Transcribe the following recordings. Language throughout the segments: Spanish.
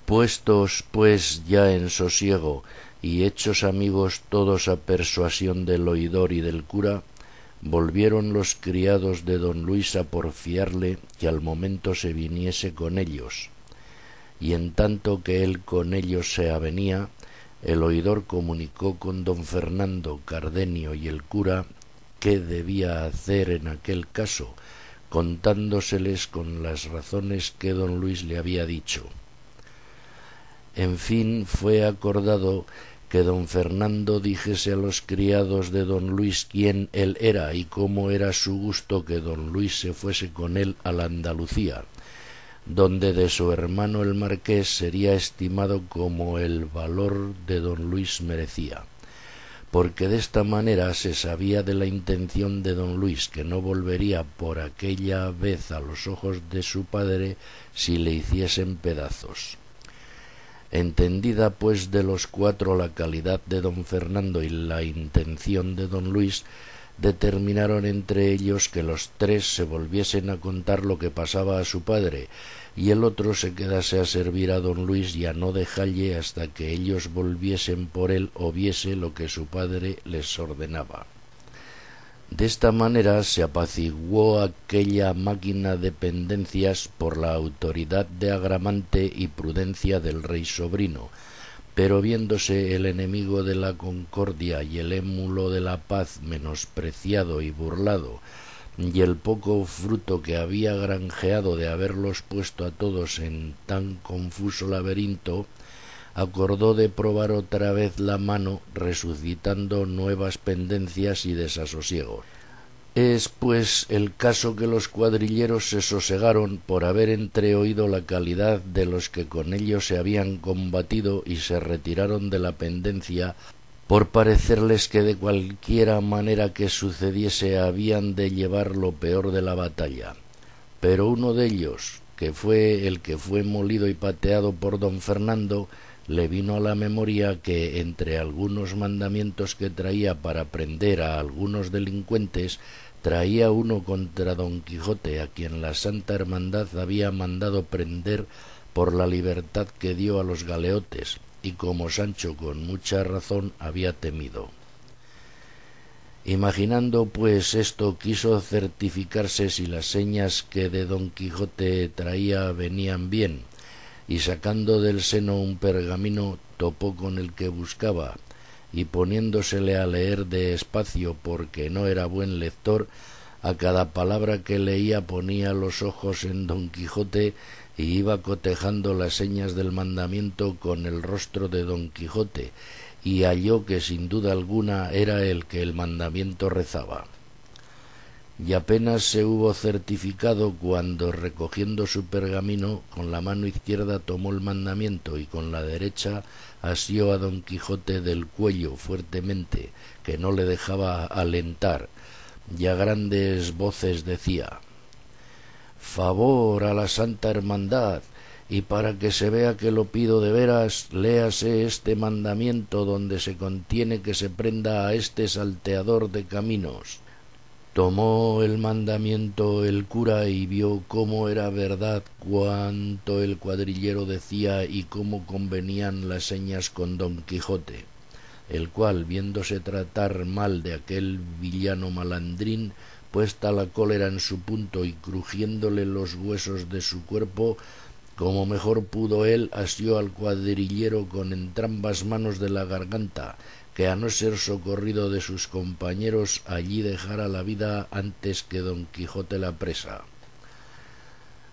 Puestos, pues, ya en sosiego y hechos amigos todos a persuasión del oidor y del cura, volvieron los criados de don Luis a porfiarle que al momento se viniese con ellos, y en tanto que él con ellos se avenía, el oidor comunicó con don Fernando, Cardenio y el cura qué debía hacer en aquel caso, contándoseles con las razones que don Luis le había dicho. En fin, fue acordado que don Fernando dijese a los criados de don Luis quién él era y cómo era su gusto que don Luis se fuese con él a la Andalucía, donde de su hermano el marqués sería estimado como el valor de don Luis merecía, porque de esta manera se sabía de la intención de don Luis, que no volvería por aquella vez a los ojos de su padre si le hiciesen pedazos. Entendida pues de los cuatro la calidad de don Fernando y la intención de don Luis, determinaron entre ellos que los tres se volviesen a contar lo que pasaba a su padre, y el otro se quedase a servir a don Luis y a no dejalle hasta que ellos volviesen por él o viese lo que su padre les ordenaba. De esta manera se apaciguó aquella máquina de pendencias por la autoridad de Agramante y prudencia del rey sobrino, pero viéndose el enemigo de la concordia y el émulo de la paz menospreciado y burlado, y el poco fruto que había granjeado de haberlos puesto a todos en tan confuso laberinto, acordó de probar otra vez la mano, resucitando nuevas pendencias y desasosiegos. Es, pues, el caso que los cuadrilleros se sosegaron por haber entreoído la calidad de los que con ellos se habían combatido y se retiraron de la pendencia, por parecerles que de cualquiera manera que sucediese habían de llevar lo peor de la batalla. Pero uno de ellos, que fue el que fue molido y pateado por don Fernando, le vino a la memoria que entre algunos mandamientos que traía para prender a algunos delincuentes, traía uno contra don Quijote, a quien la Santa Hermandad había mandado prender por la libertad que dio a los galeotes, y como Sancho con mucha razón había temido. Imaginando pues esto, quiso certificarse si las señas que de don Quijote traía venían bien, y sacando del seno un pergamino topó con el que buscaba, y poniéndosele a leer de espacio porque no era buen lector, a cada palabra que leía ponía los ojos en don Quijote y iba cotejando las señas del mandamiento con el rostro de don Quijote, y halló que sin duda alguna era el que el mandamiento rezaba. Y apenas se hubo certificado cuando, recogiendo su pergamino, con la mano izquierda tomó el mandamiento y con la derecha asió a don Quijote del cuello fuertemente, que no le dejaba alentar, y a grandes voces decía: «Favor a la Santa Hermandad, y para que se vea que lo pido de veras, léase este mandamiento donde se contiene que se prenda a este salteador de caminos». Tomó el mandamiento el cura y vio cómo era verdad cuanto el cuadrillero decía y cómo convenían las señas con don Quijote, el cual, viéndose tratar mal de aquel villano malandrín, puesta la cólera en su punto y crujiéndole los huesos de su cuerpo, como mejor pudo él, asió al cuadrillero con entrambas manos de la garganta, que a no ser socorrido de sus compañeros allí dejara la vida antes que don Quijote la presa.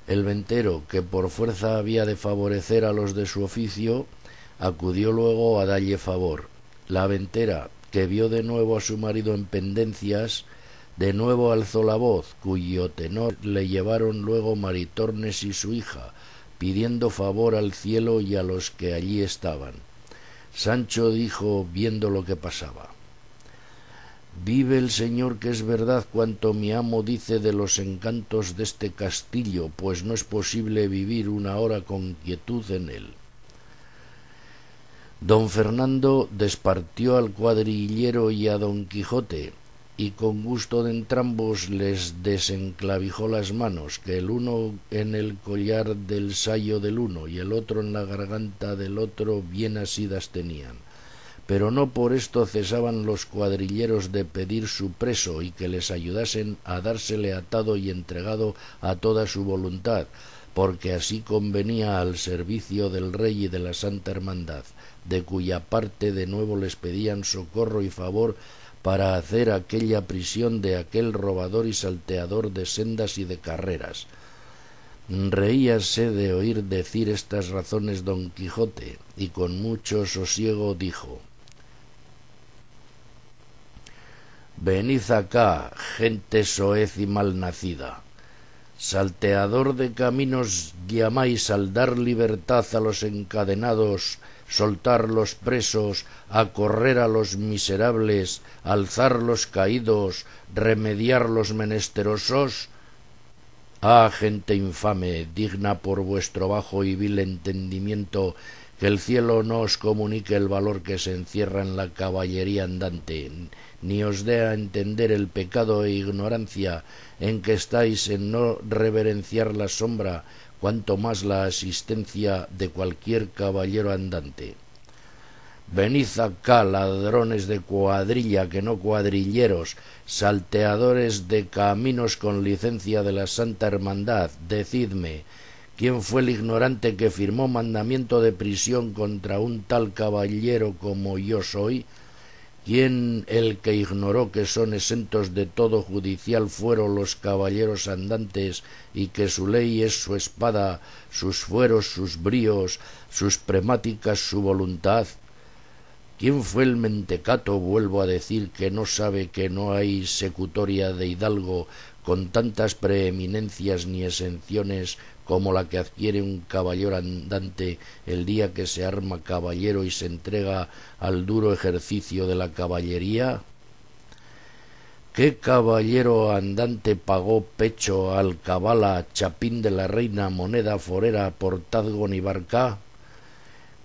El ventero, que por fuerza había de favorecer a los de su oficio, acudió luego a dalle favor. La ventera, que vio de nuevo a su marido en pendencias, de nuevo alzó la voz, cuyo tenor le llevaron luego Maritornes y su hija, pidiendo favor al cielo y a los que allí estaban. Sancho dijo, viendo lo que pasaba: «Vive el Señor que es verdad cuanto mi amo dice de los encantos de este castillo, pues no es posible vivir una hora con quietud en él». Don Fernando despartió al cuadrillero y a don Quijote, y con gusto de entrambos les desenclavijó las manos, que el uno en el collar del sayo del uno y el otro en la garganta del otro bien asidas tenían. Pero no por esto cesaban los cuadrilleros de pedir su preso y que les ayudasen a dársele atado y entregado a toda su voluntad, porque así convenía al servicio del rey y de la Santa Hermandad, de cuya parte de nuevo les pedían socorro y favor para hacer aquella prisión de aquel robador y salteador de sendas y de carreras. Reíase de oír decir estas razones don Quijote, y con mucho sosiego dijo: Venid acá, gente soez y malnacida. Salteador de caminos llamáis al dar libertad a los encadenados, soltar los presos, acorrer a los miserables, alzar los caídos, remediar los menesterosos. Ah, gente infame, digna por vuestro bajo y vil entendimiento, que el cielo no os comunique el valor que se encierra en la caballería andante, ni os dé a entender el pecado e ignorancia en que estáis en no reverenciar la sombra, cuanto más la asistencia de cualquier caballero andante. Venid acá, ladrones de cuadrilla, que no cuadrilleros, salteadores de caminos con licencia de la Santa Hermandad, decidme, ¿quién fue el ignorante que firmó mandamiento de prisión contra un tal caballero como yo soy? ¿Quién el que ignoró que son exentos de todo judicial fuero los caballeros andantes y que su ley es su espada, sus fueros, sus bríos, sus premáticas, su voluntad? ¿Quién fue el mentecato, vuelvo a decir, que no sabe que no hay secutoria de hidalgo con tantas preeminencias ni exenciones como la que adquiere un caballero andante el día que se arma caballero y se entrega al duro ejercicio de la caballería? ¿Qué caballero andante pagó pecho, alcabala, chapín de la reina, moneda forera, portazgo ni barca?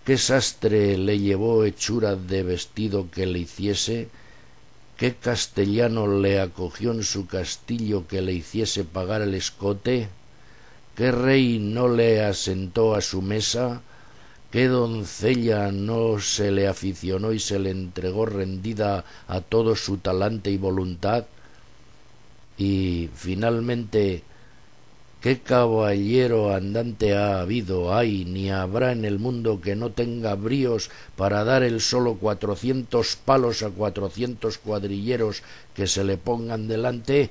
¿Qué sastre le llevó hechura de vestido que le hiciese? ¿Qué castellano le acogió en su castillo que le hiciese pagar el escote? ¿Qué rey no le asentó a su mesa? ¿Qué doncella no se le aficionó y se le entregó rendida a todo su talante y voluntad? Y, finalmente, ¿qué caballero andante ha habido, hay, ni habrá en el mundo que no tenga bríos para dar el solo 400 palos a 400 cuadrilleros que se le pongan delante?